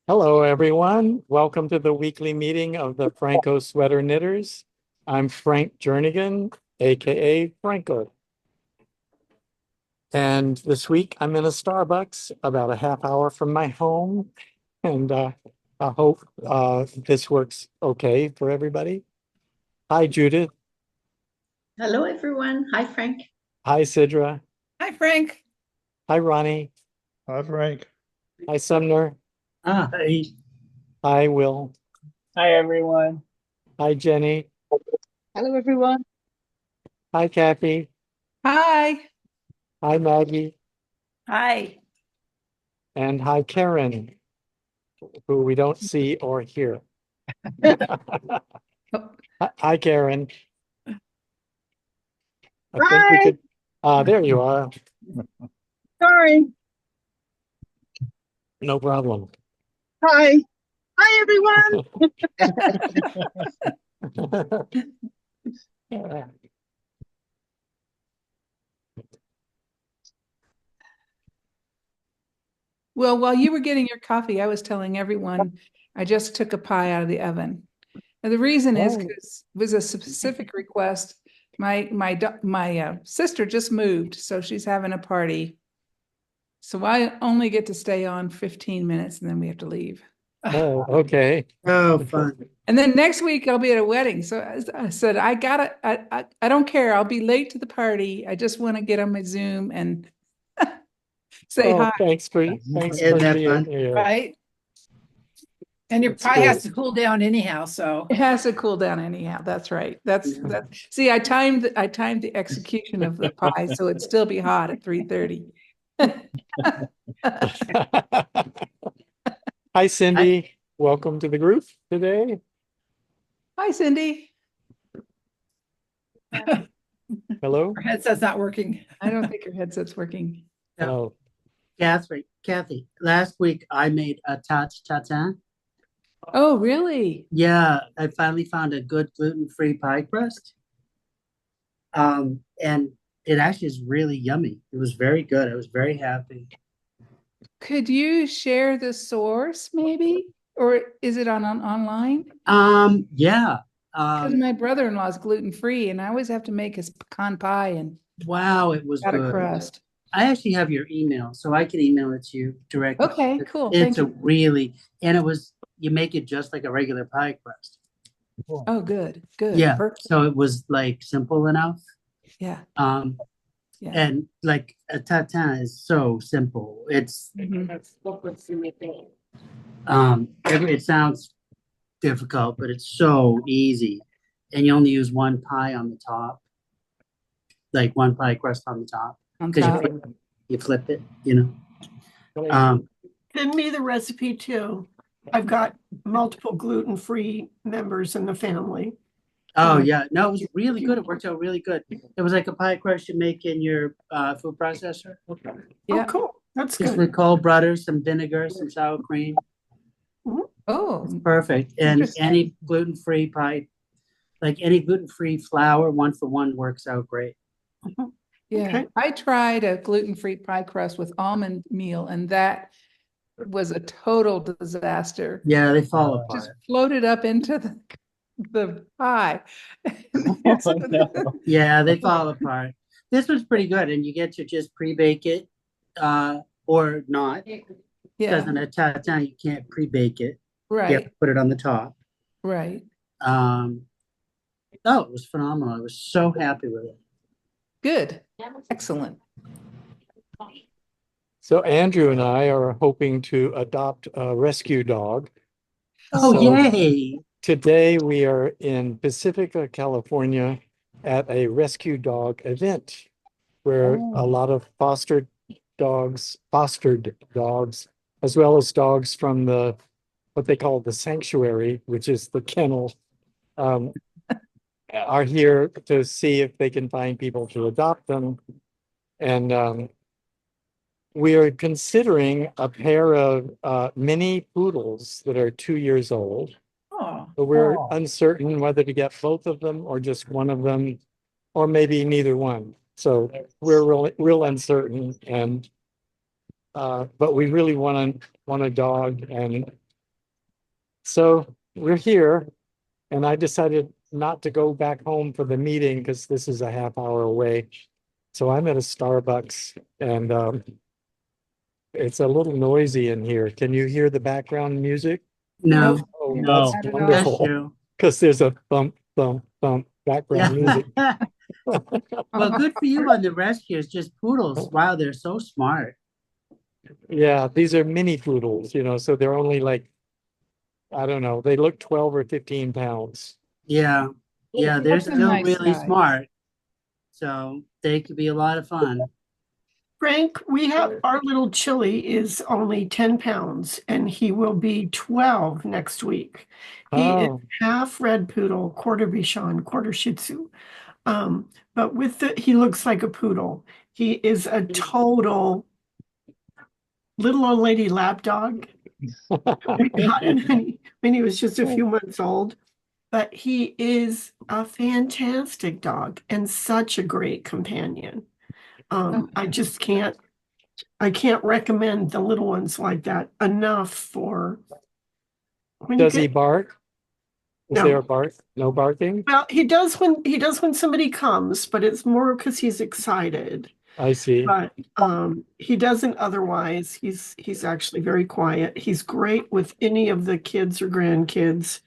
Hello, everyone. Welcome to the weekly meeting of the Phrancko Sweater Knitters. I'm Frank Jernigan, aka Phrancko. And this week I'm in a Starbucks about a half hour from my home. And I hope this works okay for everybody. Hi, Judith. Hello, everyone. Hi, Frank. Hi, Sidra. Hi, Frank. Hi, Ronnie. Hi, Frank. Hi, Sumner. Hi. Hi, Will. Hi, everyone. Hi, Jenny. Hello, everyone. Hi, Kathy. Hi. Hi, Maggie. Hi. And hi, Karen, who we don't see or hear. Hi, Karen. I think we could, there you are. Sorry. No problem. Hi. Hi, everyone. Well, while you were getting your coffee, I was telling everyone I just took a pie out of the oven. And the reason is because it was a specific request. My sister just moved, so she's having a party. So I only get to stay on 15 minutes and then we have to leave. Oh, okay. Oh, fun. And then next week I'll be at a wedding. So I said, I don't care. I'll be late to the party. I just want to get on my Zoom and say hi. Thanks for being here. Right. And your That's pie good. has to cool down anyhow, so. It has to cool down anyhow. That's right. That's that. See, I timed the execution of the pie so it'd still be hot at 3:30. Hi, Cindy. Welcome to the group today. Hi, Cindy. Hello. Our headset's not working. I don't think your headset's working. Oh, Kathy, last week I made a tarte tatin. Oh, really? Yeah, I finally found a good gluten-free pie crust. And it actually is really yummy. It was very good. I was very happy. Could you share the source maybe? Or is it on online? Yeah. Because my brother-in-law is gluten-free and I always have to make his pecan pie and Wow, it was got a good. crust. I actually have your email, so I can email it to you directly. Okay, cool. It's Thank you make it just like a regular pie crust. Oh, good. Yeah. Perfect. So it was like simple enough. Yeah. Yeah. And like a tatin is so simple. It's it sounds difficult, but it's so easy. And you only use one pie on the top, like one pie crust on the top. On Because top. you flip it, you know. Send me the recipe too. I've got multiple gluten-free members in the family. Oh yeah, no, it was really good. It worked out really good. It was like a pie crust you make in your food processor. Yeah. Oh, cool. That's Just good. with cold butter, some vinegar, some sour cream. Oh, Perfect. And interesting. any gluten-free pie, like any gluten-free flour, 1-for-1 works out great. Yeah. Okay. I tried a gluten-free pie crust with almond meal, and that was a total disaster. Yeah, they fall Just apart. floated up into the pie. Yeah, they fall apart. This was pretty good, and you get to just pre-bake it, or not. Yeah, Because in a tatin you can't pre-bake it. You have right, to put it on the top. right. Oh, it was phenomenal. I was so happy with it. Good. Excellent. so Andrew and I are hoping to adopt a rescue dog. Oh, So yay. today we are in Pacifica, California at a rescue dog event where a lot of fostered dogs, as well as dogs from what they call the sanctuary, which is the kennel, are here to see if they can find people to adopt them. And we are considering a pair of mini poodles that are 2 years old. Oh, But we're uncertain whether to get both of them or just one of them, or maybe neither one. So we're real uncertain, and but we really want a dog, and So we're here and I decided not to go back home for the meeting because this is a half hour away. So I'm at a Starbucks and it's a little noisy in here. Can you hear the background music? No, Oh, no, that's Not at all. that's wonderful. true. Because there's a thump, thump, thump background music. Yeah. Well, good for you on the rescues, just poodles. Wow, they're so smart. Yeah, these are mini poodles, so they're only like, I don't know, they look 12 or 15 pounds. Yeah, yeah, they're That's a still nice really size. smart. So they could be a lot of fun. Frank, we have our little Chili is only 10 pounds and he will be 12 next week. He is Oh, half red poodle, quarter Bichon, quarter Shih Tzu. But he looks like a poodle. He is a total little old lady lap dog. We got him when he was just a few months old. But he is a fantastic dog and such a great companion. I just I can't recommend the little ones like that enough for when you does he get, bark? Is no. there a bark? No barking? Well, he does when somebody comes, but it's more because he's excited. I see. But he doesn't otherwise. He's actually very quiet. He's great with any of the kids or grandkids.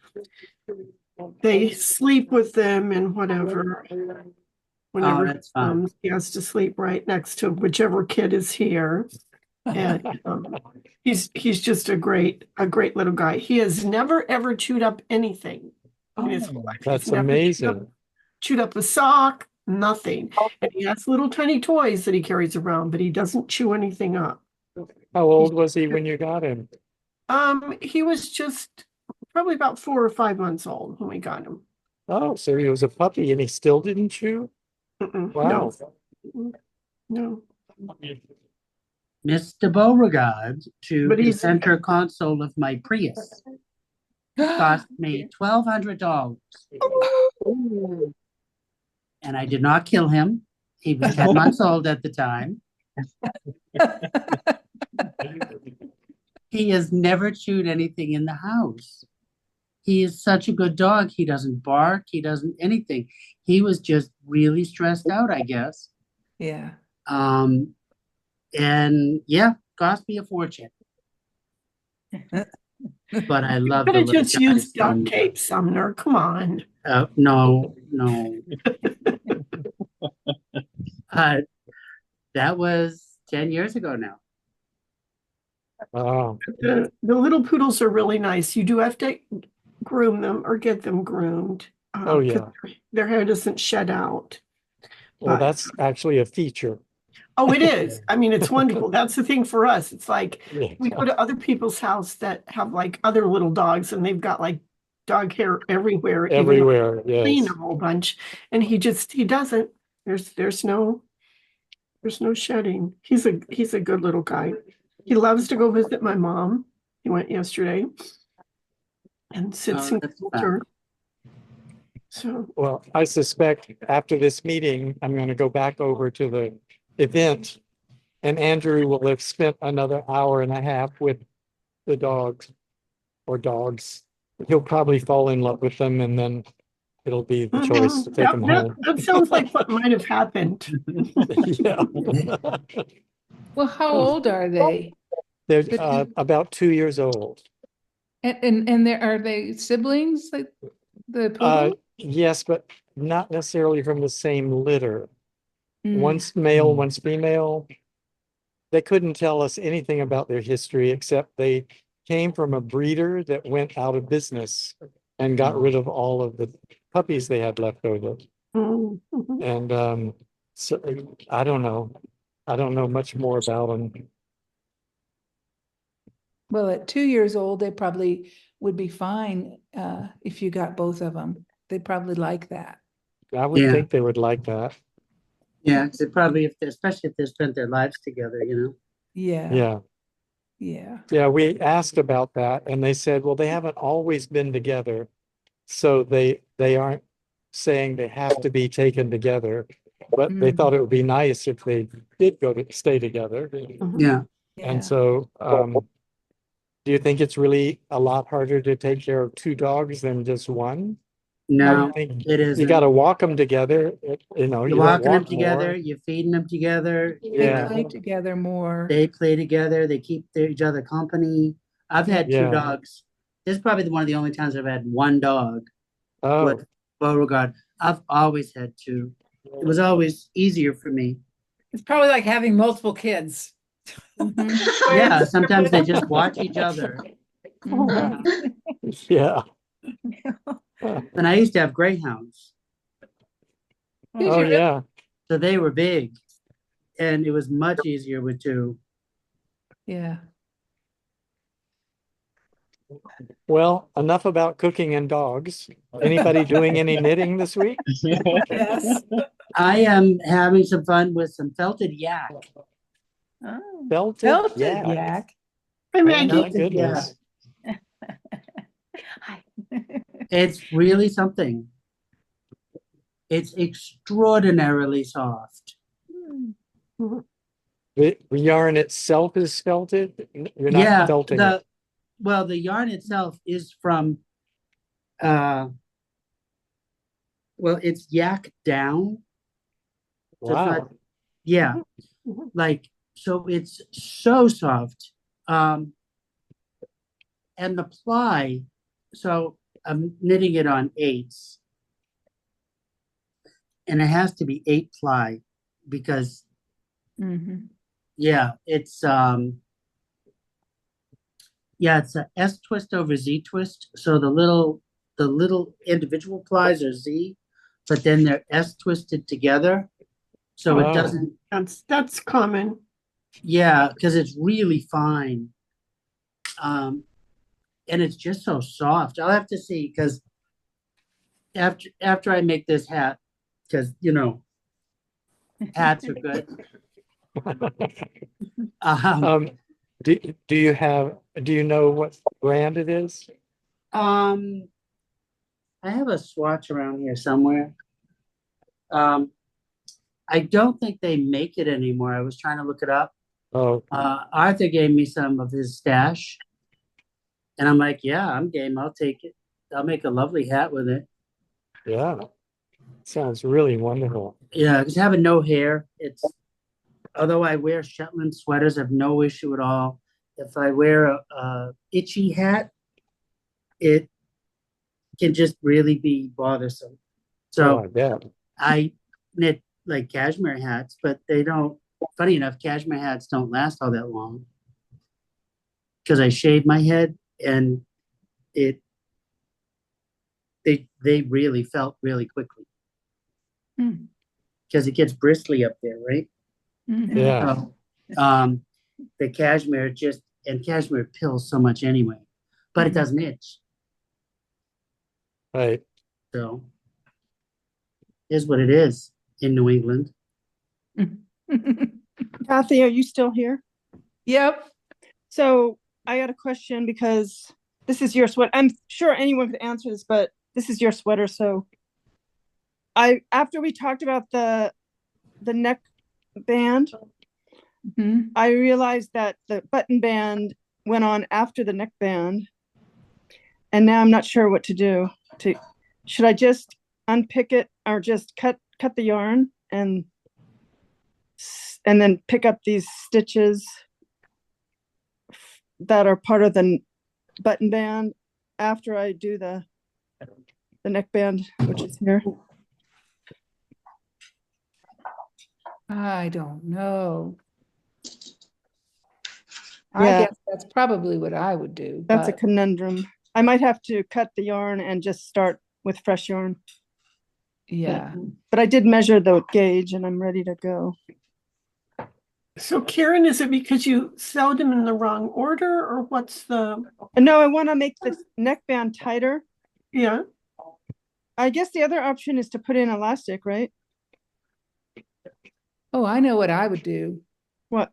They sleep with them and whatever. Oh, Whenever he that's fun. comes, he has to sleep right next to whichever kid is here. And he's just a great little guy. He has never ever chewed up anything in his whole life. He's That's never amazing. chewed up a sock, nothing. And he has little tiny toys that he carries around, but he doesn't chew anything up. How old was he when you got him? He was just probably about 4 or 5 months old when we got him. Oh, so he was a puppy and he still didn't chew? Wow. No. Mr. Beauregard to But the he's- center console of my Prius. Cost me $1,200. And I did not kill him. He was 10 months old at the time. He has never chewed anything in the house. He is such a good dog. He doesn't bark. He doesn't anything. He was just really stressed out, I guess. Yeah. And yeah, cost me a fortune. But I love Could the have little just used guys. duct tape, Sumner. Come on. No. That was 10 years ago now. Oh, The little poodles are really nice. You do have to groom them or get them groomed. Oh, 'Cause yeah. their hair doesn't shed out. well, But- that's actually a feature. Oh, it is. I mean, it's wonderful. That's the thing for us. It's like Yeah. we go to other people's house that have like other little dogs and they've got like dog hair everywhere. even though Everywhere, they clean yes. a whole bunch. And he doesn't. There's no shedding. He's a good little guy. He loves to go visit my mom. He went yesterday and sits Oh, and that's cuddles fun. her. So Well, I suspect after this meeting, I'm going to go back over to the event and Andrew will have spent another hour and a half with the dogs or dogs. He'll probably fall in love with them and then it'll be the choice to take them home. that sounds like what might have happened. Yeah. Well, how old are they? They're The two- about 2 years old. And are they siblings, like the poodle? Yes, but not necessarily from the same litter. Mm. One's male, one's female. They couldn't tell us anything about their history except they came from a breeder that went out of business and got rid of all of the puppies they had left over. Mhm. And so I don't know. I don't know much more about them. Well, at 2 years old, they probably would be fine if you got both of them. They'd probably like that. I would Yeah. think they would like that. Yeah, because probably especially if they spent their lives together, Yeah. Yeah. Yeah. Yeah, we asked about that and they said, well, they haven't always been together. So they aren't saying they have to be taken together, but they Mm. thought it would be nice if they did go to stay together. Yeah. Yeah. And so Do you think it's really a lot harder to take care of two dogs than just one? I No, would think it you isn't. got to walk them together. You know, You're you don't walking them walk together, more. you're feeding them together. They Yeah. play together more. They play together, they keep each other company. I've had two Yeah. dogs. This is probably one of the only times I've had one dog Oh, with Beauregard. I've always had two. It was always easier for me. It's probably like having multiple kids. Mhm. Yeah, sometimes they just watch each other. Mhm. yeah. And I used to have greyhounds, Did Oh, you really? yeah. so they were big, and it was much easier with two. Yeah. Well, enough about cooking and dogs. Anybody doing any knitting this week? Yes. I am having some fun with some felted yak. Oh. Belted Belted yak. yak. Hi, Oh, Maggie. my goodness. Hi. It's really something. It's extraordinarily soft. The yarn itself is felted. You're not Yeah, felting it. the yarn itself is from well, it's yak down. So it's not, Wow. yeah, like, so it's so soft. And the ply, so I'm knitting it on eights. And it has to be 8 ply because Mhm. yeah, it's a S twist over Z twist. So the little individual plies are Z, but then they're S twisted together. So it Oh. doesn't, That's common. yeah, because it's really fine. And it's just so soft. I'll have to see because after I make this hat, because hats are good. Um, do you know what brand it is? I have a swatch around here somewhere. I don't think they make it anymore. I was trying to look it up. Oh, Arthur gave me some of his stash, and I'm like, yeah, I'm game. I'll take it. I'll make a lovely hat with it. yeah. Sounds really wonderful. Yeah, because having no hair, although I wear Shetland sweaters, I have no issue at all. If I wear a itchy hat, it can just really be bothersome. Oh, I So bet. I knit like cashmere hats, but they don't. Funny enough, cashmere hats don't last all that long because I shave my head and it they really felt really quickly Hmm. because it gets bristly up there, right? Mhm. Yeah. So, the cashmere cashmere pills so much anyway, but it doesn't itch. Right. So, is what it is in New England. Kathy, are you still here? Yep. So I got a question because this is your sweater. I'm sure anyone could answer this, but this is your sweater. So after we talked about the neck band, Mhm. I realized that the button band went on after the neck band. And now I'm not sure what to do. Should I just unpick it or just cut the yarn and then pick up these stitches that are part of the button band after I do the neckband, which is here? I don't know. I Yeah. guess that's probably what I would do, That's a but conundrum. I might have to cut the yarn and just start with fresh yarn. yeah. But I did measure the gauge and I'm ready to go. So Karen, is it because you sewed them in the wrong order or what's the, No, I want to make the neckband tighter. yeah? I guess the other option is to put in elastic, right? Oh, I know what I would do. What?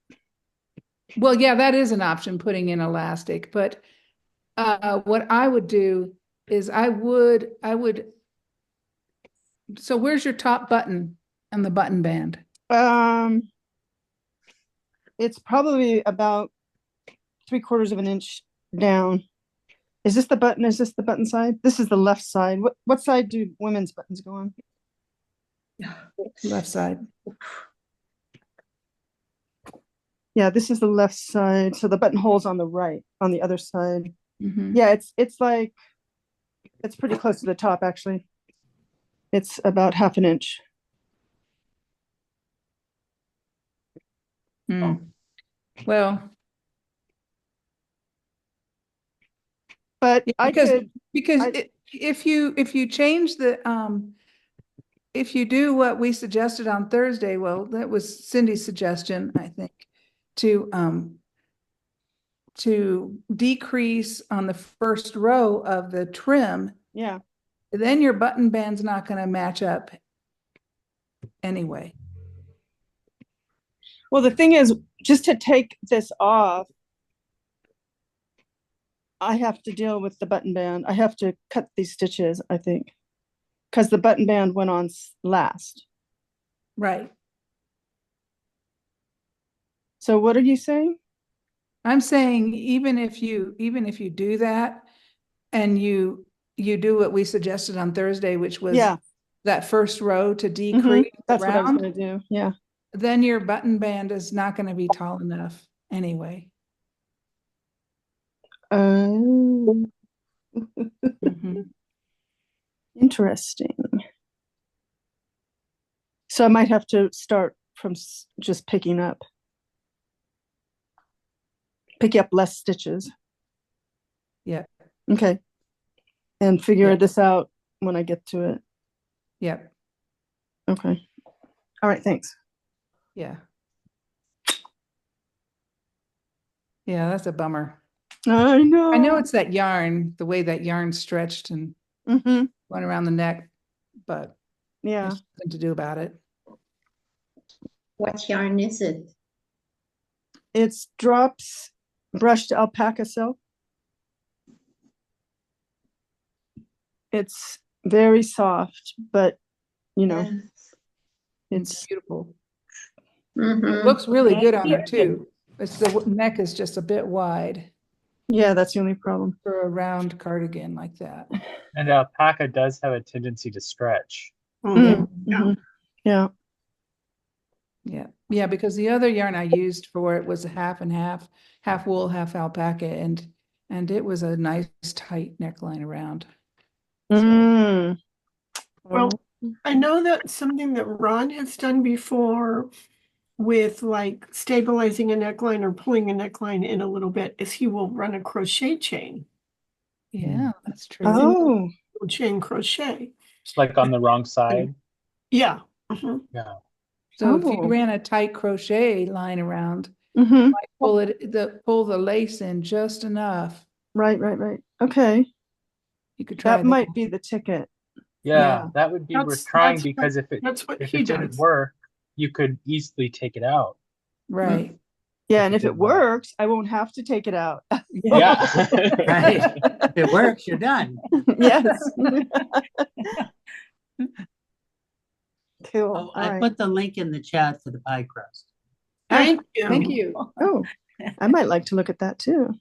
Well, yeah, that is an option, putting in elastic, but what I would do is I would, so where's your top button and the button band? It's probably about 3/4 of an inch down. Is this the button? Is this the button side? This is the left side. What side do women's buttons go on? Left side. Yeah, this is the left side. So the buttonhole's on the right, on the other side. Mhm. Yeah, it's like it's pretty close to the top actually. It's about half an inch. Mm. Well, But yeah, I could because I- if you change the if you do what we suggested on Thursday, well, that was Cindy's suggestion, I think, to decrease on the first row of the trim, yeah. then your button band's not going to match up anyway. Well, the thing is, just to take this off, I have to deal with the button band. I have to cut these stitches, I think, because the button band went on last. Right. So what are you saying? I'm saying even if you do that and you do what we suggested on Thursday, which was Yeah. that first row to decrease That's what I was around, going to do. Yeah. then your button band is not going to be tall enough anyway. Oh, Mhm. interesting. So I might have to start from just picking up less stitches. Yeah. Okay. And figure Yeah. this out when I get to it. Yep. Okay. All right. Thanks. Yeah. Yeah, that's a bummer. I know. I know it's that yarn, the way that yarn stretched and Mm-hmm. went around the neck, but Yeah. there's nothing to do about it. What yarn is it? It's drops brushed alpaca silk. It's very soft, but you know, Yes. It's it's beautiful. Mhm. It looks really good on her too. It's the neck is just a bit wide yeah, that's the only problem. for a round cardigan like that. And alpaca does have a tendency to stretch. Mhm. Mhm. Yeah. Yeah. Yeah, because the other yarn I used for it was a half and half wool, half alpaca, and it was a nice tight neckline around. Mm. Well, I know that something that Ron has done before with like stabilizing a neckline or pulling a neckline in a little bit is he will run a crochet chain, Yeah, that's true. Oh, chain crochet. It's like on the wrong side. Yeah. Mhm. Yeah. So if Oh. you ran a tight crochet line around, mm-hmm. pull the lace in just enough, Right. Okay. you could try That that. might be the ticket. Yeah, Yeah. that would be worth That's trying what- because that's what if he it didn't does. work, you could easily take it out. Right. Yeah, If and it if it didn't work. works, I won't have to take it out. Yeah. Right. If it works, you're done. Yes. Cool. Oh, All I right. put the link in the chat for the pie crust. Thank you. Oh, I might like to look at that too.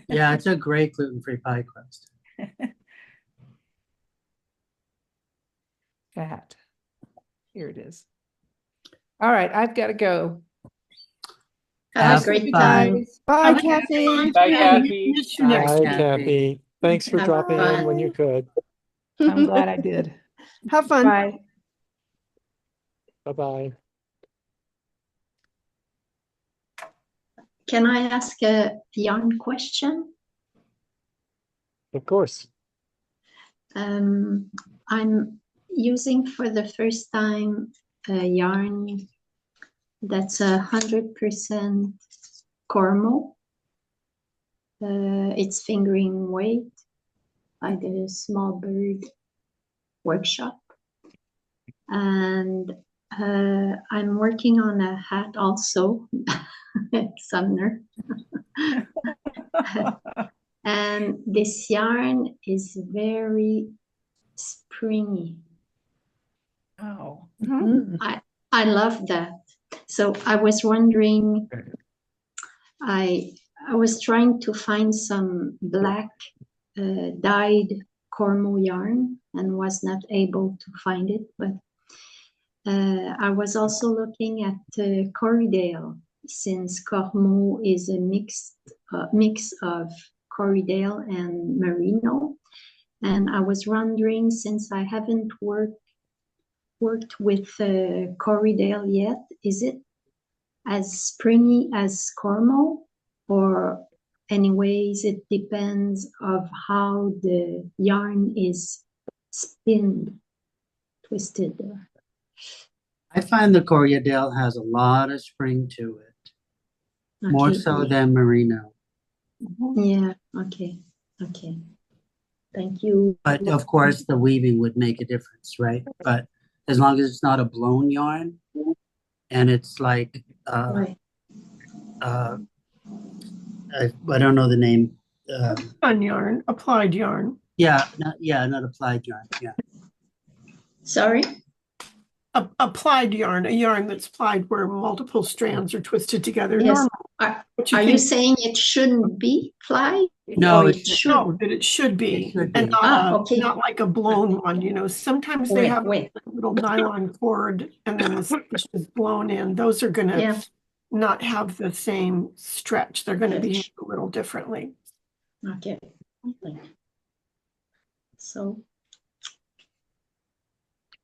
Yeah, it's a great gluten-free pie crust. Fat. Here it is. All right, I've got to go. Have a Bye. great Bye. time. Bye, Bye, Kathy. Bye, Kathy. Miss you Bye. next Hi, Kathy. Kathy. Thanks for Have dropping in fun. when you could. I'm glad I did. Have fun. Bye. Bye-bye. Can I ask a yarn question? Of course. I'm using for the first time a yarn that's 100% Cormo. It's fingering weight by the Small Bird Workshop. And I'm working on a hat also, Sumner. And this yarn is very springy. Oh. Mhm. I love that. So I was wondering, I I was trying to find some black dyed cormo yarn and was not able to find it, but I was also looking at Corriedale, since cormo is a mix of Corriedale and merino, and I was wondering, since I haven't worked with Corriedale yet, is it as springy as cormo, or anyways it depends of how the yarn is twisted. I find the Corriedale has a lot of spring to it, more Okay. so than merino. Yeah, okay, thank you. But of course, the weaving would make a difference, right? But as long as it's not a blown yarn, and it's like Right. I don't know the name. Fun yarn, applied yarn. Not applied yarn. Yeah. Sorry. Applied yarn, a yarn that's plied where multiple strands are twisted together. Yes. Normal. Are you saying it shouldn't be plied? No, Or it should? No, that it should be, It should and be. Okay. not like a blown one. You know, sometimes they have Wait. a little nylon cord, and then the stitch is blown in. Those are gonna Yeah. not have the same stretch. They're gonna behave a little differently. Okay. So.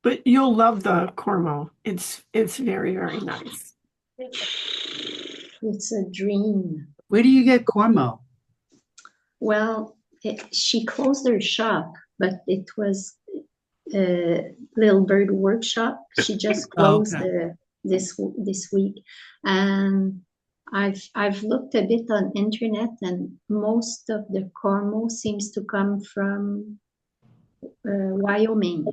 But you'll love the cormo. It's very, very nice. It's a dream. Where do you get cormo? Well, she closed her shop, but it was a Little Bird Workshop. She just closed this week, and I've looked a bit on internet, and most of the cormo seems to come from Wyoming.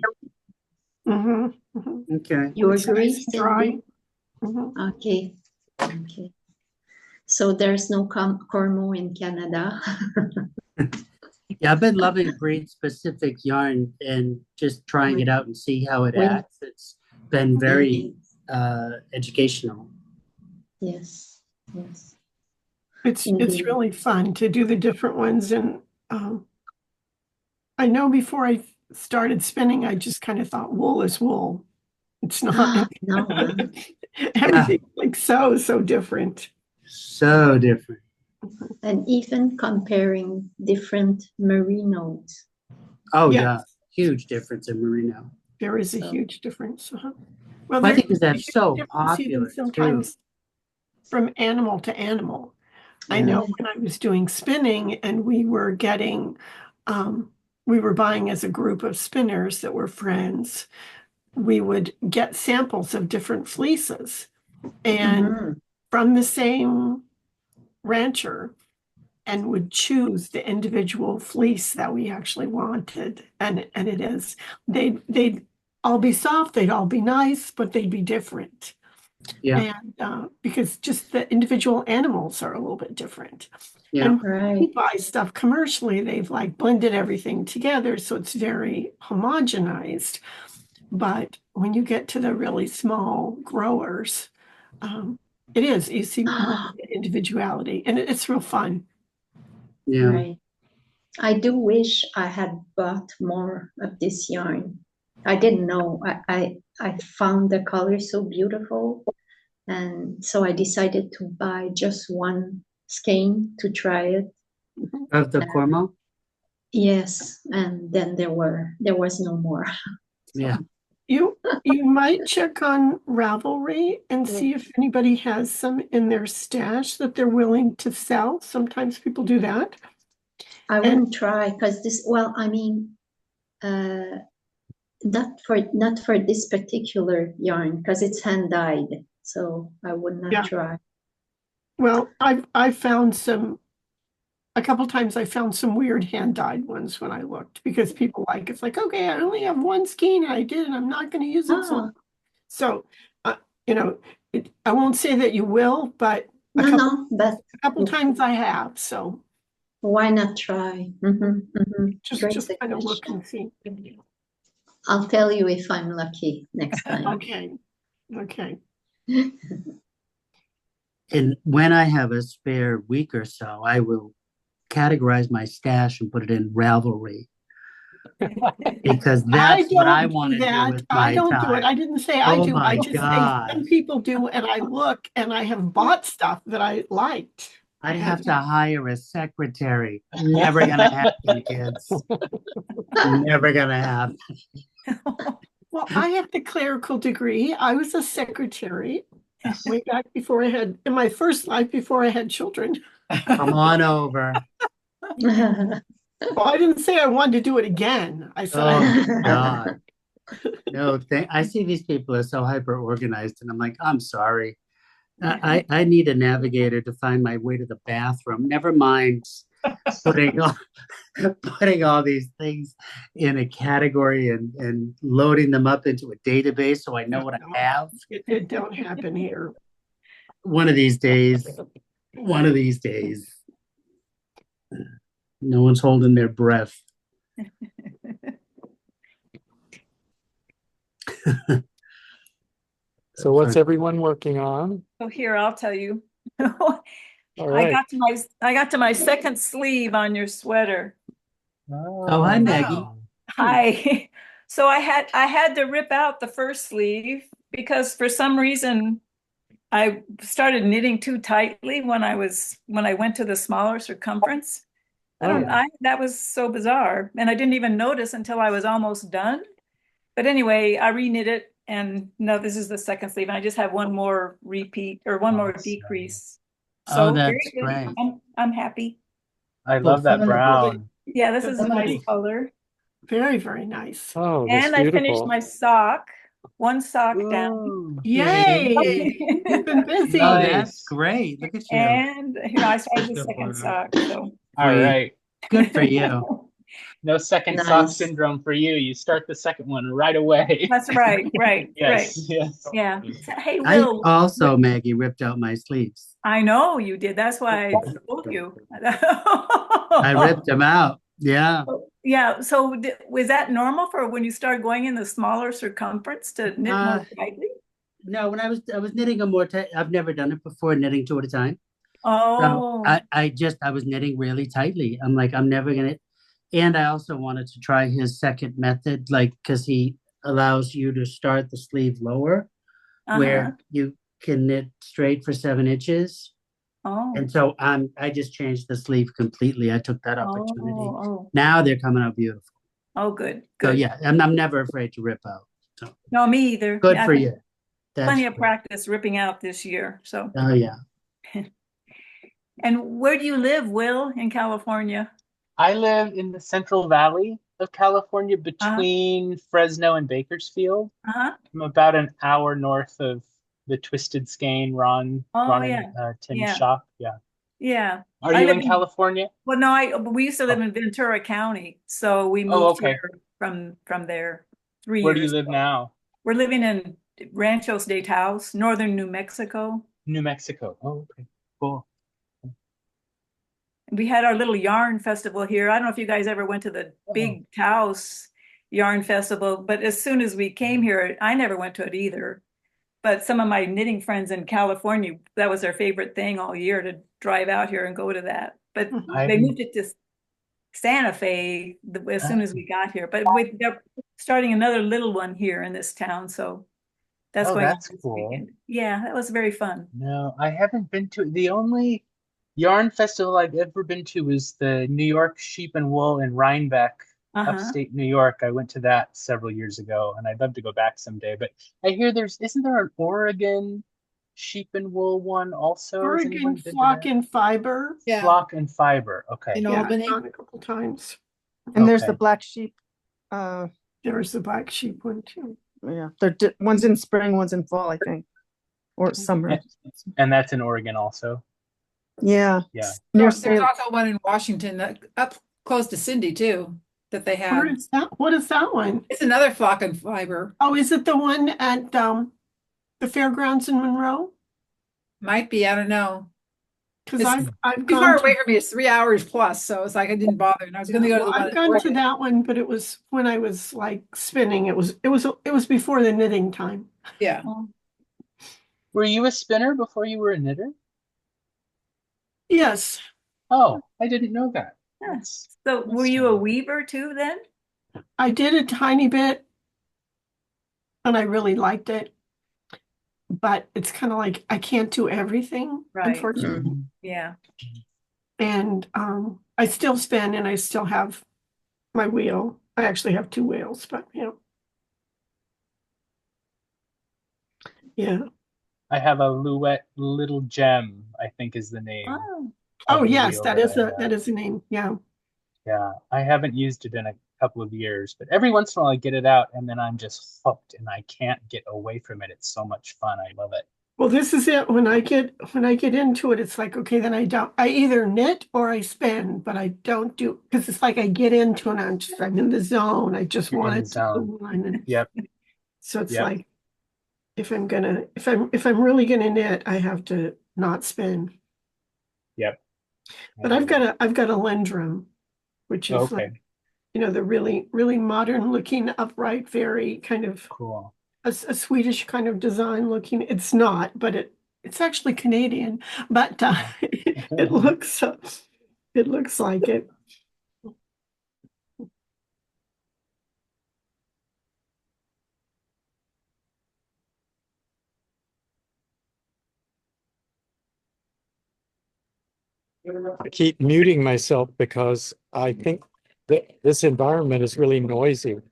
Okay. You It's agree, nice and dry. Cindy? Okay. So there's no cormo in Canada. Yeah, I've been loving breed specific yarn and just trying it out and see how it acts. It's been very educational. Yes. It's Indeed. really fun to do the different ones, and I know before I started spinning, I just kind of thought wool is wool. It's not. No. Everything's like so different. So different. And even comparing different merinos. Oh Yes. yeah, huge difference in merino. There is a huge difference. Well, I think because that's there's so difference even popular sometimes too. from animal to animal. I know when I was doing spinning and we were getting, we were buying as a group of spinners that were friends, we would get samples of different fleeces and from the same rancher, and would choose the individual fleece that we actually wanted. And it is, they'd all be soft, they'd all be nice, but they'd be different. Yeah. And because just the individual animals are a little bit different. Yeah. And Right. we buy stuff commercially, they've like blended everything together, so it's very homogenized. But when you get to the really small growers, it is, you see more individuality, and it's real fun. Yeah. Right. I do wish I had bought more of this yarn. I didn't know. I found the color so beautiful, and so I decided to buy just one skein to try it. Of the cormo? Yes, and then there was no more. Yeah. You might check on Ravelry and see if anybody has some in their stash that they're willing to sell. Sometimes people do that. I wouldn't try because not for this particular yarn because it's hand dyed, so I would not try. Well, I found a couple times I found some weird hand dyed ones when I looked, because people it's like, okay, I only have one skein, I did, and I'm not going to use it. So I won't say that you will, but but a couple times I have. So why not try? Just kind of look and see. I'll tell you if I'm lucky next time. Okay. And when I have a spare week or so, I will categorize my stash and put it in Ravelry because that's what I want to do with I my don't do it. time. I didn't say I Oh do. I my just say God. some people do, and I look and I have bought stuff that I liked. I'd have to hire a secretary. Never gonna happen, kids. Never gonna happen. Well, I have the clerical degree. I was a secretary way back before in my first life before I had children. Come on over. Well, I didn't say I wanted to do it again. I said I Oh God. No, I see these people are so hyper organized, and I'm like, I'm sorry. I need a navigator to find my way to the bathroom. Never mind putting all, putting all these things in a category and loading them up into a database so I know what I have. it don't happen here. One of these days. One of these days. No one's holding their breath. So what's everyone working on? Oh, here, I'll tell you. All I right. got to my second sleeve on your sweater. Oh, hi, Maggie. Hi. So I had to rip out the first sleeve because for some reason I started knitting too tightly when I went to the smaller circumference. That was so bizarre. And I didn't even notice until I was almost done. But anyway, I reknit it, and no, this is the second sleeve. And I just have one more repeat or one more decrease. So Oh, very that's good. great. I'm happy. I love that fun. brown. Yeah, this is a nice color. Very, very nice. Oh, that's And I finished beautiful. my sock, one sock down. Ooh, Yay! You've been busy. Oh, Nice. that's great. Look at you. And I started the second sock. So All right. Good for you. No second sock Nice. syndrome for you. You start the second one right away. that's right. Yes, yes. Yeah. Hey, I Will. also, Maggie, ripped out my sleeves. I know you did. That's why I told you. I ripped them out. Yeah. Yeah. So was that normal for when you start going in the smaller circumference to knit more tightly? No, when I was knitting them more tight. I've never done it before, knitting two at a time. Oh. So I was knitting really tightly. I'm like, I'm never gonna. And I also wanted to try his second method, like, because he allows you to start the sleeve lower, where you can knit straight for 7 inches. Oh. And so I just changed the sleeve completely. I took that opportunity. Oh. Now they're coming out beautiful. Oh, good. So Good. yeah, I'm never afraid to rip out. So No, me either. good Yeah, for I've you. had That's plenty of great. practice ripping out this year. So. Oh yeah. And where do you live, Will, in California? I live in the Central Valley of California between Fresno and Bakersfield. I'm about an hour north of the Twisted Skein Ron and Tim's shop. Yeah. Yeah. Are you in California? Well, no, we used to live in Ventura County, so we moved here from there 3 years Where do you live ago. now? We're living in Ranchos de Taos, northern New Mexico. New Mexico. Oh, okay. Cool. We had our little yarn festival here. I don't know if you guys ever went to the big Taos yarn festival, but as soon as we came here, I never went to it either. But some of my knitting friends in California, that was their favorite thing all year, to drive out here and go to that. But they moved it to Santa Fe as soon as we got here. But they're starting another little one here in this town, so that's going on this cool. weekend. Yeah, that was very fun. No, I haven't been to the only yarn festival I've ever been to was the New York Sheep and Wool in Rhinebeck, upstate New York. I went to that several years ago, and I'd love to go back someday. But I hear isn't there an Oregon Sheep and Wool one also? Oregon Flock and Fiber. Yeah. Flock and Fiber. Okay. In Yeah, Albany. I've gone a couple times. And there's the black sheep. There's the black sheep one too. Yeah, one's in spring, one's in fall, I think, or summer. And that's in Oregon also. Yeah. Yeah. There's also one in Washington, up close to Cindy too, that they have. Where is that? What is that one? It's another Flock and Fiber. Oh, is it the one at the fairgrounds in Monroe? Might be, I don't know. Because I've Too gone far to, away from me. It's 3 hours plus, so it's like I didn't bother. And I was going to go to the one. I've gone to that one, but it was when I was like spinning. It was before the knitting time. Yeah. Were you a spinner before you were a knitter? Yes, Oh, I didn't know that. Yeah. That's So were that's you a fun. weaver too then? I did a tiny bit and I really liked it, but it's kind of like I can't do everything, Right. unfortunately. Yeah. And I still spin and I still have my wheel. I actually have two wheels, but yeah. I have a Louette Little Gem, I think is the name Oh, of Oh the yes, wheel that that is I a have. that is a name. Yeah. Yeah, I haven't used it in a couple of years, but every once in a while I get it out and then I'm just hooked and I can't get away from it. It's so much fun. I love it. Well, this is it. When I get into it, it's like, okay, then I either knit or I spin, but I don't do because it's like I get into it and I'm in the zone. I just You're in want the it to zone. go on. And Yep, so it's yep, like if I'm really gonna knit, I have to not spin. yep. But I've got a Lendrum, which is like, Okay, the really, really modern looking upright, very kind of cool. a Swedish kind of design looking. It's not, but it's actually Canadian, but it looks like it. I keep muting myself because I think that this environment is really noisy. Do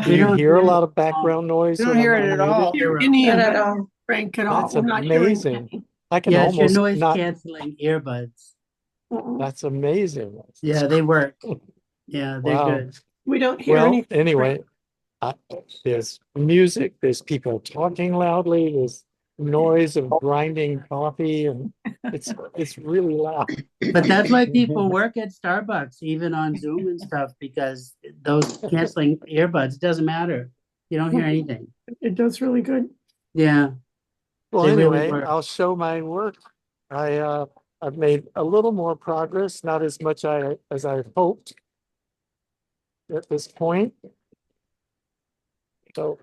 We you don't hear a hear lot of it. background noise? You don't when hear I'm it at unmuted? all. Hear any Not of at it, all. Frank, at all. That's We're not hearing amazing. any. I can Yeah, it's your almost noise not. canceling earbuds. That's amazing. Yeah, they work. Yeah, they're Wow. good. We don't hear Well, anything. anyway, there's music, there's people talking loudly, there's noise of grinding coffee, and it's really loud. But that's why people work at Starbucks, even on Zoom and stuff, because those canceling earbuds, it doesn't matter. You don't hear anything. It does really good. Yeah, Well, they really anyway, work. I'll show my work. I've made a little more progress, not as much as I hoped at this point. So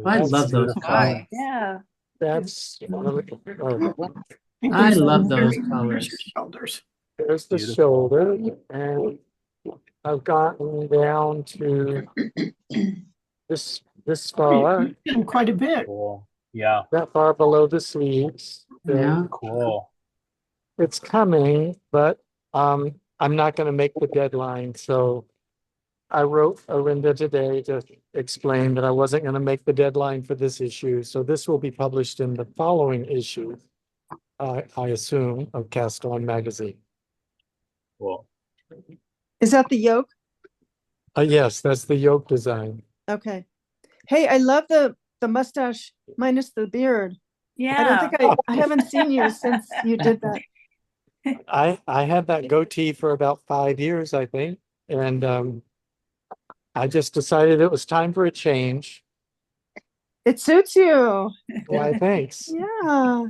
I that's love those beautiful. colors. yeah. that's one of the, I There's love some those very colors. gorgeous shoulders. there's the Beautiful. shoulder, and I've gotten down to this far, And quite a bit. Cool. Yeah, that far below the sleeves. Yeah. cool. It's coming, but I'm not going to make the deadline. So I wrote Arinda today to explain that I wasn't going to make the deadline for this issue. So this will be published in the following issue, I assume, of Cast On Magazine. Cool. Is that the yoke? Yes, that's the yoke design. Okay. Hey, I love the mustache minus the beard. I don't Yeah. think I haven't seen you since you did that. I had that goatee for about 5 years, I think. And I just decided it was time for a change. It suits you. Why, thanks. Yeah.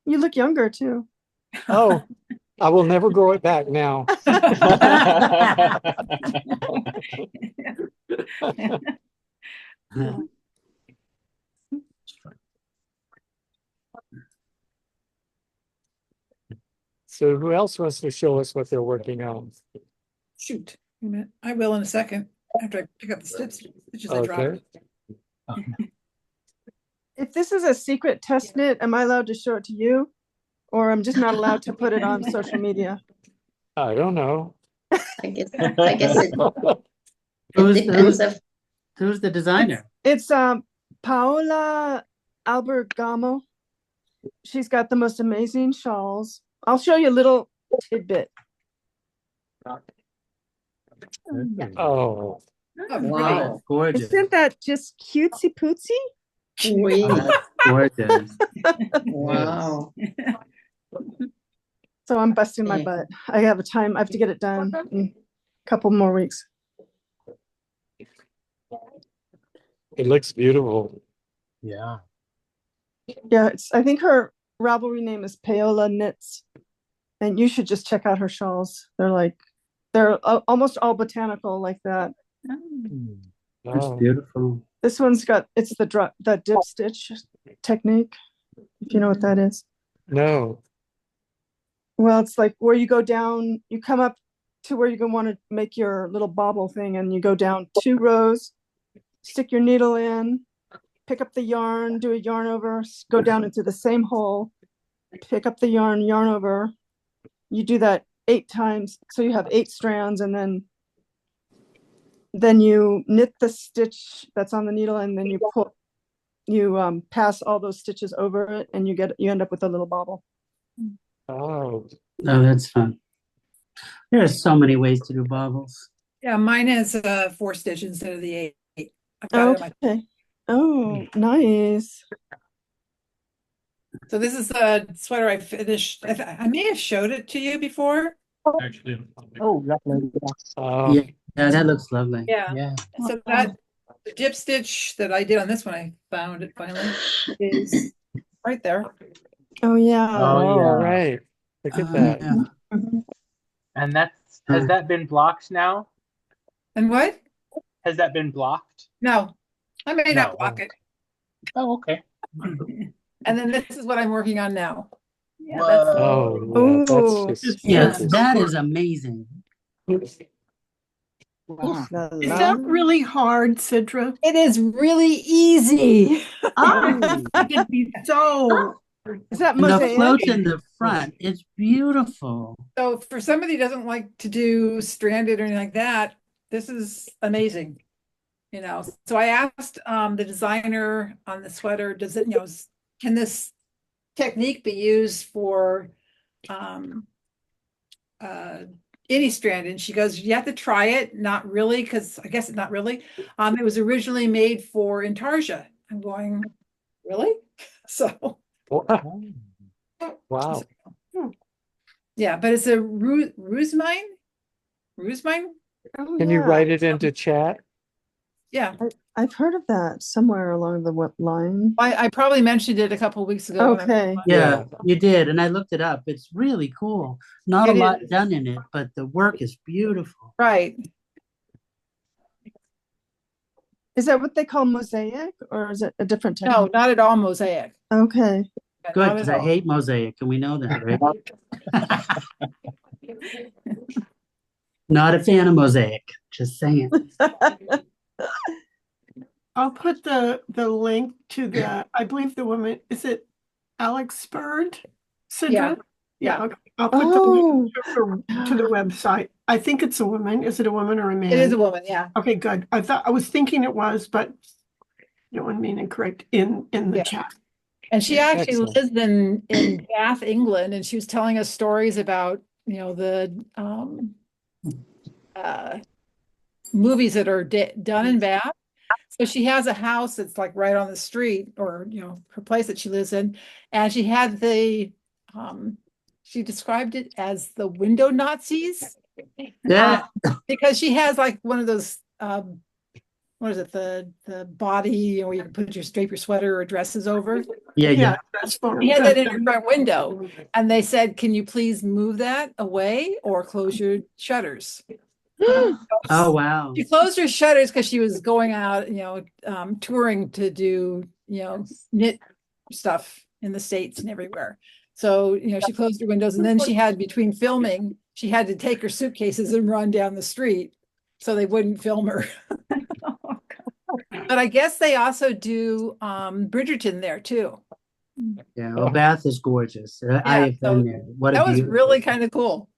You look younger too. Oh, I will never grow it back now. So who else wants to show us what they're working on? Shoot. Wait a minute. I will in a second after I pick up the stitches I dropped. Okay. If this is a secret test knit, am I allowed to show it to you? Or I'm just not allowed to put it on social media? I don't know. I guess it Who's, depends of who's the designer? It's Paola Albergamo. She's got the most amazing shawls. I'll show you a little tidbit. Oh, Wow. That's gorgeous. Isn't that just cutesy pootsy? we. That's gorgeous. Wow. So I'm busting my Yeah. butt. I have to get it done in a couple more weeks. it looks beautiful. Yeah. Yeah, I think her Ravelry name is Paola Knits. And you should just check out her shawls. They're almost all botanical like that. That's Oh, beautiful. This one's got, it's the dip stitch technique, if you know what that is. no. Well, it's like where you go down, you come up to where you're gonna want to make your little bobble thing, and you go down 2 rows, stick your needle in, pick up the yarn, do a yarn over, go down into the same hole, pick up the yarn over. You do that 8 times, so you have 8 strands, and then you knit the stitch that's on the needle, and then you pass all those stitches over it, and you end up with a little bobble. Oh, Oh, that's fun. There are so many ways to do bobbles. Yeah, mine has 4 stitches instead of the 8. I've got it on my- Okay. Oh, nice. So this is a sweater I finished. I may have showed it to you before. Oh, lovely. oh, Yeah, that looks lovely. Yeah. Yeah. So that the dip stitch that I did on this one, I found it finally, is right there. Oh yeah. Oh, yeah. right. Look at that. Yeah. And has that been blocked now? And what? Has that been blocked? No, I may not No. block it. Oh, okay. And then this is what I'm working on now. Yeah, that's Oh, yeah, Ooh. that's just Yes, gorgeous. that is amazing. Oof, la, Is la. that really hard, Sidra? It is really easy. Oh, it could be so. Is that And the mosaic? floats in the front, it's beautiful. So for somebody who doesn't like to do stranded or anything like that, this is amazing. You know, so I asked the designer on the sweater, does it, can this technique be used for any strand? And she goes, you have to try it. Not really, because I guess not really. It was originally made for intarsia. I'm going, really? So Wow. yeah, but it's a ruse-mine. Oh, Can you yeah. write it into chat? Yeah, I've heard of that somewhere along the line. I probably mentioned it a couple of weeks ago. Okay. Yeah, you did. And I looked it up. It's really cool. Not a It lot is. done in it, but the work is beautiful. Right. Is that what they call mosaic, or is it a different type? No, not at all mosaic. Okay. Good, Not because at I all. hate mosaic, and we know that, right? Not a fan of mosaic, just saying. I'll put the link to I believe the woman, is it Alex Bird? Sidra? Yeah. Yeah, okay. I'll put the Oh, link to the website. I think it's a woman. Is it a woman or a man? It is a woman, yeah. Okay, good. I was thinking it was, but you don't mean incorrect in the Yeah. chat. And she actually Excellent. lives in Bath, England, and she was telling us stories about, the movies that are done in Bath. So she has a house that's like right on the street, or her place that she lives in, and she had she described it as the window Nazis. Yeah. Because she has like one of those what is it, the body where you can drape your sweater or dresses over. Yeah. That's for She had that in her front window, and they said, can you please move that away or close your shutters? Oh, wow. She closed her shutters because she was going out, touring to do, knit stuff in the States and everywhere. So, she closed her windows, and then she had, between filming, she had to take her suitcases and run down the street so they wouldn't film her. But I guess they also do Bridgerton there too. Yeah, well, Bath is gorgeous. I have so been there. What a That was beautiful- really kind of cool.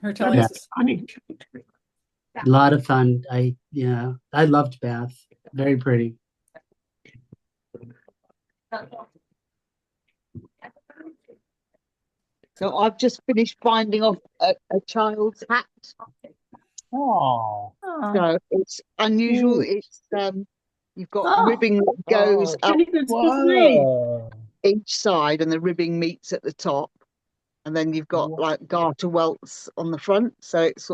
Her telling us this. funny. a lot of fun. I loved Bath. Very pretty. So I've just finished binding off a child's hat. Oh. So it's unusual. It's you've got ribbing that goes up Whoa. each side, and the ribbing meets at the top, and then you've got like garter welts on the front. So it's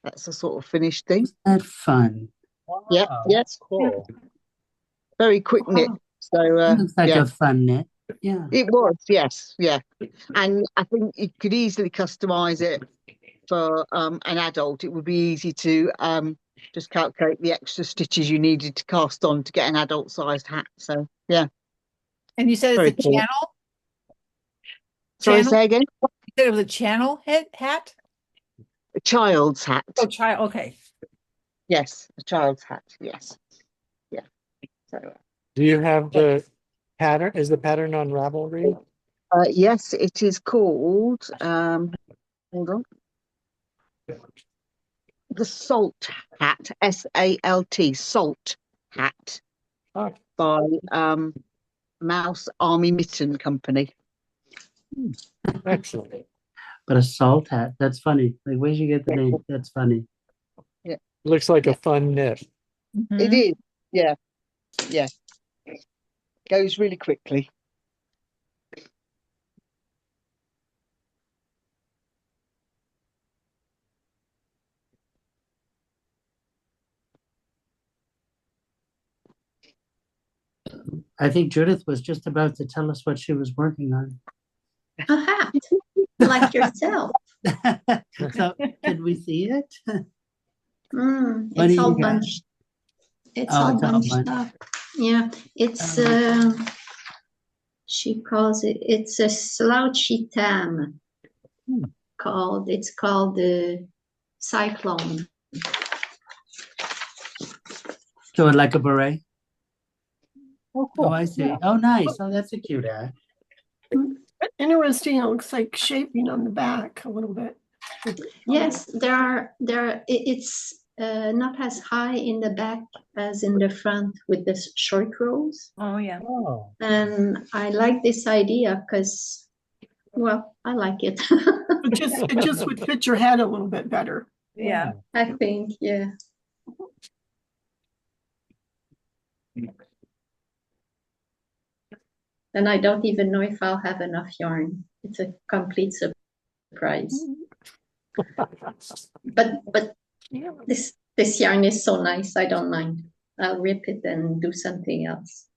that's a sort of finished thing. Isn't that fun? Wow, Yeah, that's cool. Very quick knit. So It looks like yeah. a fun knit. Yeah. It was, yes, yeah. And I think you could easily customize it for an adult. It would be easy to just calculate the extra stitches you needed to cast on to get an adult sized hat. So yeah. And you said Very it's a cool. channel? Sorry, Channel? say again? Said it was a channel hat? A child's hat. Oh, child. Okay. Yes, a child's hat. Yes. Yeah. So, Do you have the pattern? Is the pattern on Ravelry? yes, it is called, hold on, the Salt Hat, SALT, Salt Hat, Oh, by Mouse Army Mitten Company. excellent. But a salt hat, that's funny. Like, where'd you get the name? That's funny. Looks like a fun knit. It Mhm. is, yeah, yeah. Goes really quickly. I think Judith was just about to tell us what she was working on. A hat, like yourself. So, can we see it? What It's do all you got? bunched. It's Oh, all it's all bunched bunched. up. Yeah, it's she calls it. It's a slouchy tam. It's called the Cyclone. So, like a beret? Oh, Oh, cool. I see. Oh, nice. Oh, that's a cute hat. Interesting. It looks like shaping on the back a little bit. Yes, it's not as high in the back as in the front with the short rows. Oh, yeah. Oh, And I like this idea because, well, I like it. It just would fit your head a little bit better. Yeah. I think, yeah. And I don't even know if I'll have enough yarn. It's a complete surprise. But this yarn is so nice, I don't mind. I'll rip it and do something else.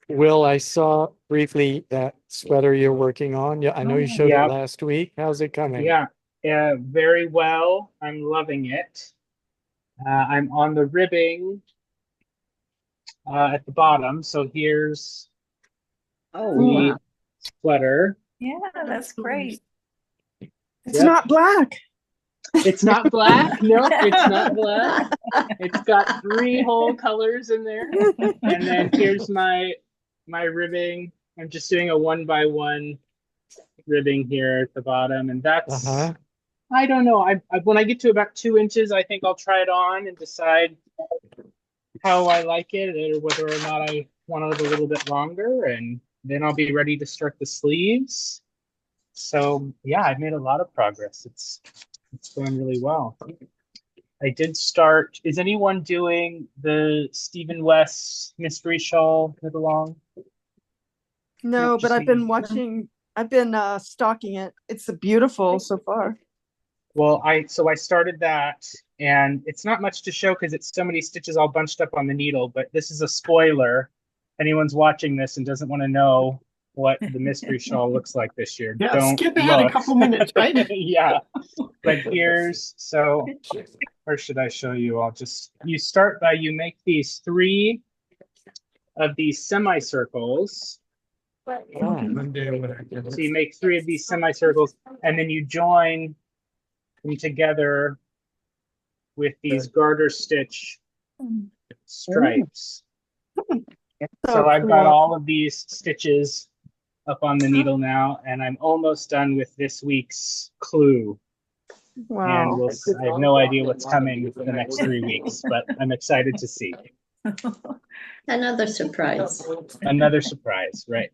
Will, I saw briefly that sweater you're working on. Yeah, I know you showed Yeah. it last week. How's it coming? yeah. Very well. I'm loving it. I'm on the ribbing at the bottom. So here's Oh, the wow. sweater. Yeah, that's great. It's Yep. not black. It's not black. No, it's not black. It's got 3 whole colors in there. And then here's my ribbing. I'm just doing a 1x1 ribbing here at the bottom, and that's I don't know. I when I get to about 2 inches, I think I'll try it on and decide how I like it, or whether or not I want it a little bit longer, and then I'll be ready to start the sleeves. So yeah, I've made a lot of progress. It's going really well. I did start. Is anyone doing the Stephen West mystery shawl knit along? No, Just but I've been me. watching. I've been stalking it. It's beautiful so far. Well, I started that, and it's not much to show because it's so many stitches all bunched up on the needle, but this is a spoiler. Anyone's watching this and doesn't want to know what the mystery shawl looks like this year, Yeah, don't skip ahead a look. couple minutes, right? Yeah, but here's, so, or should I show you? You start by, you make these 3 of these semicircles. So you make 3 of these semicircles, and then you join them together with these garter stitch stripes. So I've got all of these stitches up on the needle now, and I'm almost done with this week's clue. Wow. And I have no idea what's coming for the next 3 weeks, but I'm excited to see. Another surprise. Another surprise, right?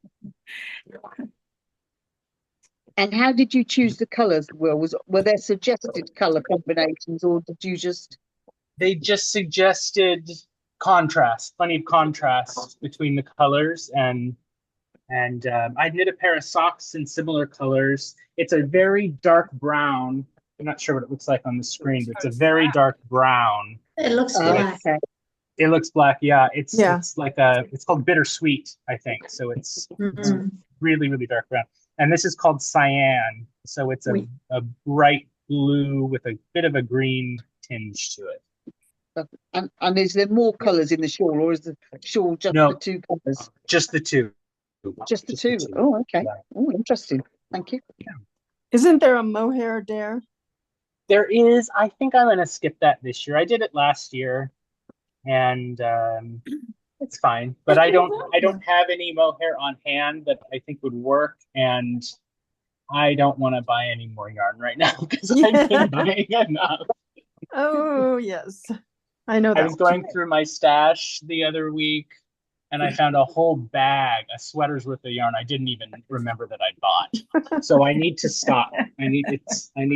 And how did you choose the colors, Will? Were there suggested color combinations, or did you just? They just suggested contrast, plenty of contrast between the colors, and I knit a pair of socks in similar colors. It's a very dark brown. I'm not sure what it looks like on the screen, but it's a very dark brown. It looks black. Okay. It looks black, yeah. It's like it's called bittersweet, I think. So it's really, really dark brown. And this is called cyan. So it's a bright blue with a bit of a green tinge to it. And is there more colours in the shawl, or is the shawl just No. the two colours? Just the two. Just the two. Oh, okay. Yeah. Oh, interesting. Thank you. Isn't there a mohair dare? There is. I think I'm gonna skip that this year. I did it last year, and it's fine. But I don't have any mohair on hand that I think would work, and I don't want to buy any more yarn right now because I've been buying enough. Oh, yes. I know I that was one. going through my stash the other week, and I found a whole bag of sweaters worth of yarn I didn't even remember that I bought. So I need to stop. I need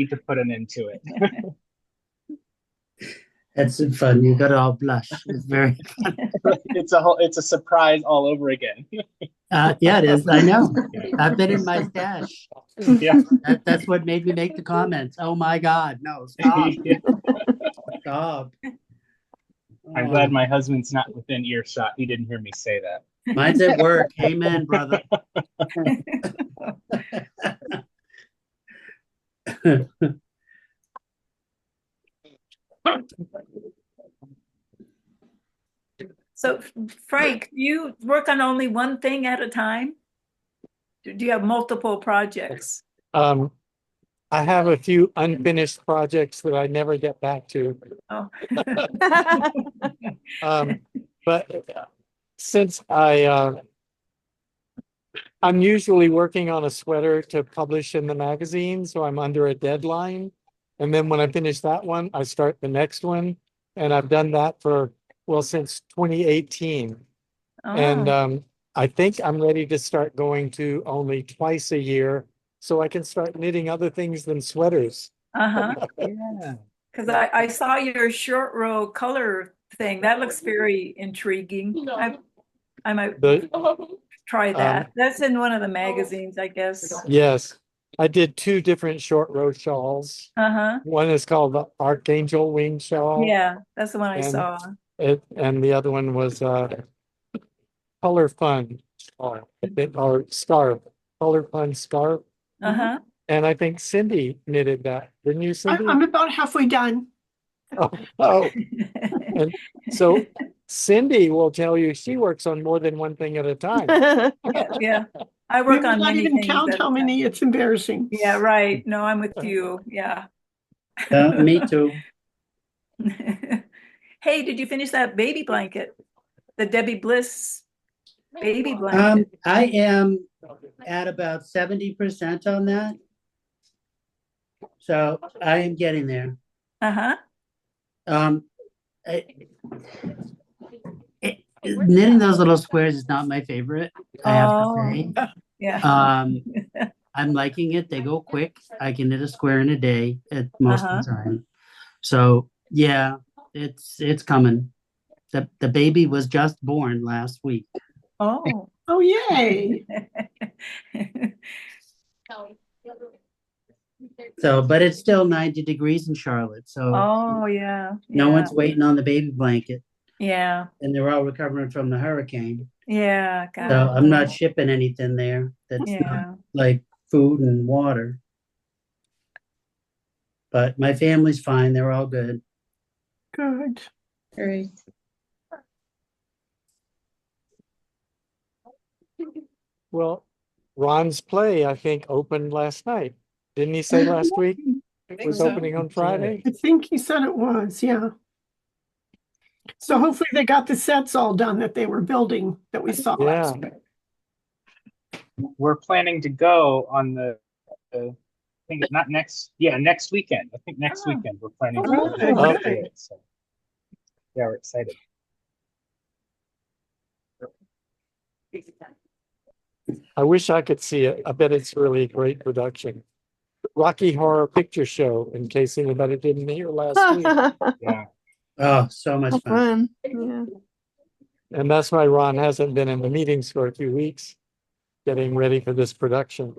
to put an end to it. That's fun. You got all blush. It's very fun. It's a surprise all over again. Yeah, it is. I know. I've been in my stash. Yeah. That's what made me make the comments. Oh my God, no, stop. Yeah. Stop. I'm glad my husband's not within earshot. He didn't hear me say that. Mine's at work. Amen, brother. So, Frank, you work on only one thing at a time? Do you have multiple projects? I have a few unfinished projects that I never get back to. Oh. But since I'm usually working on a sweater to publish in the magazine, so I'm under a deadline. And then when I finish that one, I start the next one. And I've done that since 2018. And I think I'm ready to start going to only twice a year so I can start knitting other things than sweaters. Yeah. Yeah. Because I saw your short row color thing. That looks very intriguing. I might try that. That's in one of the magazines, I guess. Yes. I did 2 different short row shawls. One is called the Archangel Wing Shawl. Yeah, that's the one I saw. And the other one was Color Fun or Scarf. Color Fun Scarf. And I think Cindy knitted that. Didn't you, Cindy? I'm about halfway done. Oh. And so Cindy will tell you she works on more than one thing at a time. Yeah. I work on not many even things count at a how many. It's embarrassing. Yeah, right. No, I'm with you. Yeah. Me too. Hey, did you finish that baby blanket? The Debbie Bliss baby blanket. I am at about 70% on that. So I am getting there. Knitting those little squares is not my favorite, I have to say. Yeah. I'm liking it. They go quick. I can knit a square in a day at most of the time. So yeah, it's coming. The baby was just born last week. Oh. Oh, yay. So, but it's still 90 degrees in Charlotte. So Oh yeah. no one's waiting on the baby blanket. Yeah. And they're all recovering from the hurricane. Yeah. So I'm not shipping anything there that's not like food and water. But my family's fine. They're all good. Good. Great. Well, Ron's Play, I think, opened last night. Didn't he say last week? It was opening on Friday. I think he said it was, yeah. So hopefully they got the sets all done that they were building that we saw last week. We're planning to go on I think not next weekend. I think next weekend we're planning to go to it. So yeah, we're excited. I wish I could see it. I bet it's really a great production. Rocky Horror Picture Show, in case anybody didn't hear last week. Yeah. Oh, so much fun. Yeah. And that's why Ron hasn't been in the meetings for a few weeks, getting ready for this production.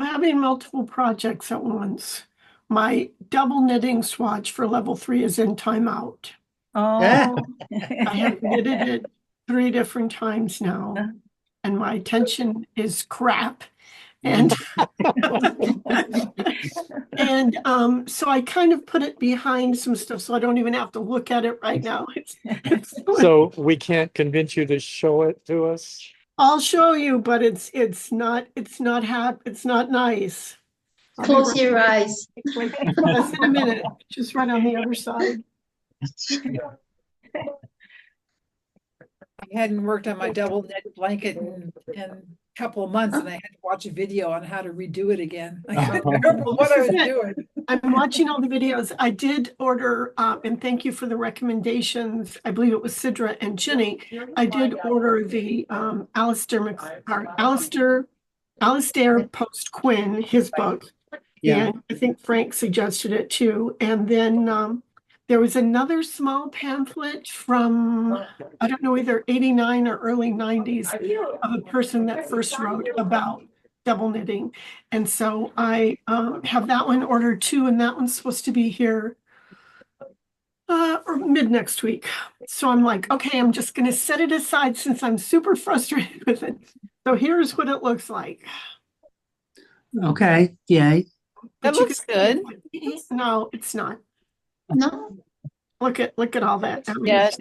I'm having multiple projects at once. My double knitting swatch for level 3 is in timeout. Oh. I have knitted it 3 different times now, and my attention is crap. And so I kind of put it behind some stuff so I don't even have to look at it right now. So we can't convince you to show it to us? I'll show you, but it's not nice. I'll be Close right your back. eyes. Wait, just in a minute, just right on the other side. I hadn't worked on my double knit blanket in a couple of months, and I had to watch a video on how to redo it again. I couldn't remember what I was doing. I'm watching all the videos. I did order, and thank you for the recommendations. I believe it was Sidra and Ginny. I did order the Alistair Post Quinn, his book. Yeah. And I think Frank suggested it too. And then there was another small pamphlet from, I don't know, either 89 or early 90s of a person that first wrote about double knitting. And so I have that one ordered too, and that one's supposed to be here or mid next week. So I'm like, okay, I'm just going to set it aside since I'm super frustrated with it. So here's what it looks like. Okay, yay. That looks good. No, it's not. No. Look at all that. Yeah.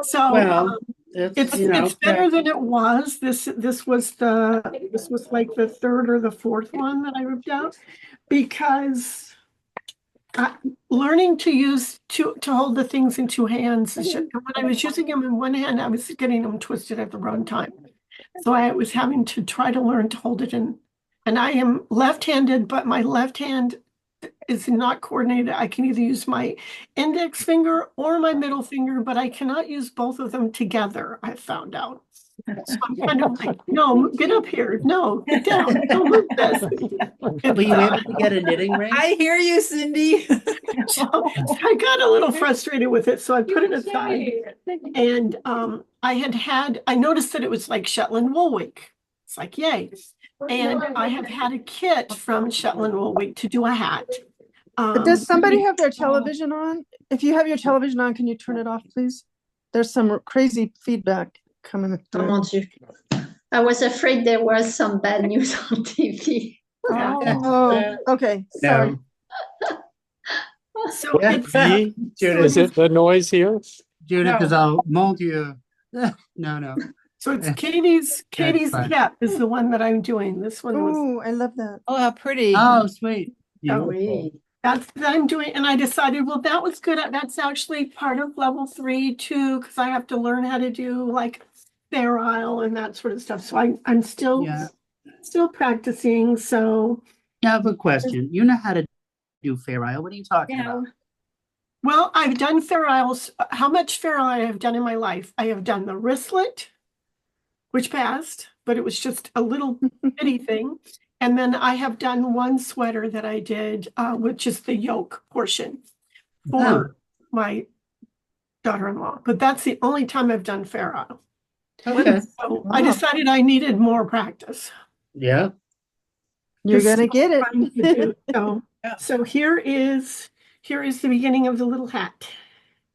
So Well, it's better than it was. This was like the 3rd or the 4th one that I ripped out, because learning to hold the things in 2 hands. When I was using them in one hand, I was getting them twisted at the wrong time. So I was having to try to learn to hold it in. And I am left-handed, but my left hand is not coordinated. I can either use my index finger or my middle finger, but I cannot use both of them together, I found out. So I'm kind of like, no, get up here. No, get down. Don't move this. Were you able to get a knitting ring? I hear you, Cindy. So I got a little frustrated with it, so I put it aside. And I noticed that it was like Shetland Woolwich. It's like, yay. And I have had a kit from Shetland Woolwich to do a hat. But does somebody have their television on? If you have your television on, can you turn it off, please? There's some crazy feedback coming through. Mon Dieu. I was afraid there was some bad news on TV. Oh, okay. Sorry. So it's, Judith, Is it the noise here? Judith is all, mon Dieu. No. So it's Katie's cap is the one that I'm doing. This one was. Oh, I love that. Oh, how pretty. Oh, sweet. That's what I'm doing. And I decided, well, that was good. That's actually part of level 3 too, because I have to learn how to do like sterile and that sort of stuff. So I'm still practicing. So I have a question. You know how to do Fair Isle? What are you talking about? well, I've done Fair Isles. How much Fair Isle I have done in my life? I have done the wristlet, which passed, but it was just a little bitty thing. And then I have done one sweater that I did, which is the yoke portion for my daughter-in-law. But that's the only time I've done Fair Isle. Okay. So I decided I needed more practice. Yeah. You're gonna get it. So here is the beginning of the little hat.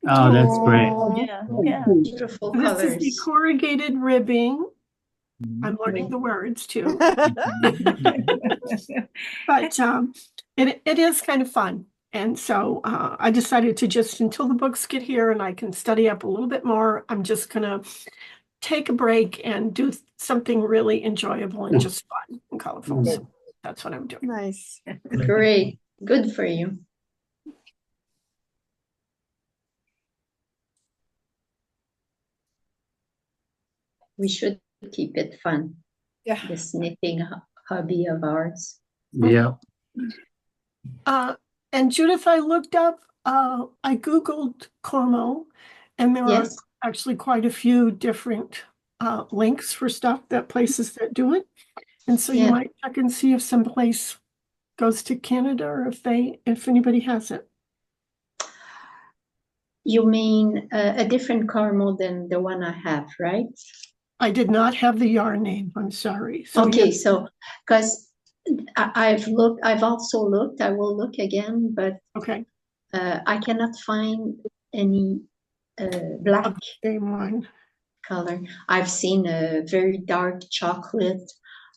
Oh, that's great. Yeah. Beautiful This colors. is the corrugated ribbing. I'm learning the words too. But it is kind of fun. And so I decided to just, until the books get here and I can study up a little bit more, I'm just gonna take a break and do something really enjoyable and just fun and colorful. So that's what I'm doing. Nice. Great. Good for you. We should keep it fun. Yeah. This knitting hobby of ours. Yeah. And Judith, I looked up, I Googled Cormo, and there are actually quite a few different links for stuff that places that do it. And so you might check and see if some place goes to Canada or if anybody has it. You mean a different caramel than the one I have, right? I did not have the yarn name. I'm sorry. So Okay, yes. so because I've also looked. I will look again, but Okay. I cannot find any black Same one. color. I've seen a very dark chocolate.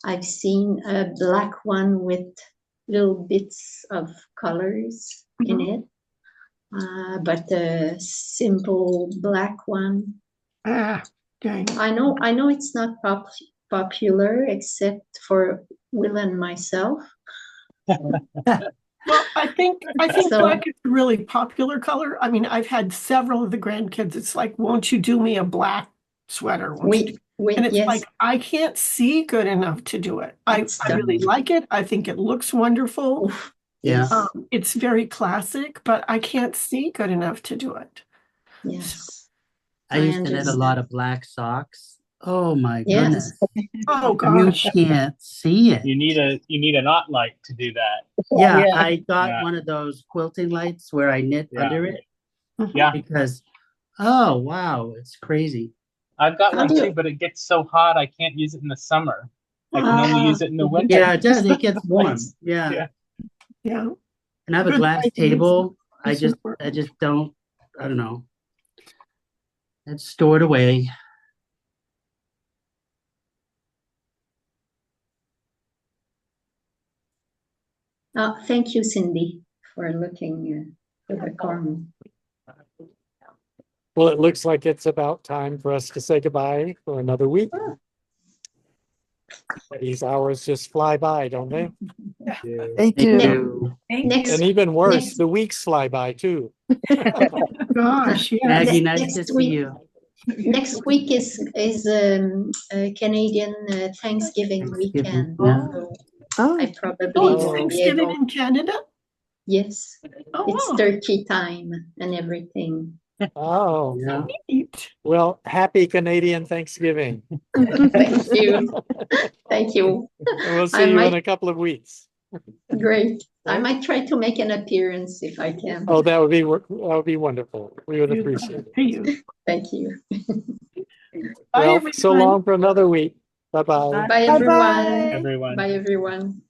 I've seen a black one with little bits of colors in it. But the simple black one. Ah, dang. I know it's not popular except for Will and myself. Well, I think So- black is a really popular color. I mean, I've had several of the grandkids. It's like, won't you do me a black sweater? And it's yes. like, I can't see good enough to do it. I It's really like it. I think it looks wonderful. Oof, Yeah. yes, It's very classic, but I can't see good enough to do it. yes. I used to knit a lot of black socks. Oh my goodness. Oh You gosh. can't see it. You need a knot light to do that. Yeah, Yeah. I got Yeah. one of those quilting lights where I knit Yeah. under it Yeah, because, oh wow, it's crazy. I've got How one do you- too, but it gets so hot I can't use it in the summer. I can only use it in the winter. Yeah, it does. It gets warm. Yeah. Yeah. Yeah. And I have a Good glass lighting is- table. I is just important. don't, I don't know. It's stored away. Thank you, Cindy, for looking for the caramel. Well, it looks like it's about time for us to say goodbye for another week. These hours just fly by, don't they? They Thank do. you. Thank Next- you. And even worse, Next- the weeks fly by too. Gosh, yeah. Maggie, Ne- nice next to see week- you. Next week is Canadian Thanksgiving weekend. yeah. So Oh, I probably Oh, it's won't be Thanksgiving able. in Canada? Yes, Oh, it's wow. turkey time and everything. Oh, Yeah. Neat. well, happy Canadian Thanksgiving. Thank you. Thank you. And we'll I see you in might- a couple of weeks. Great. I might try to make an appearance if I can. Oh, that would be wonderful. We would appreciate it. See you. Thank you. Bye, Well, so everyone. long for another week. Bye-bye. Bye, everyone. Everyone. Bye, everyone.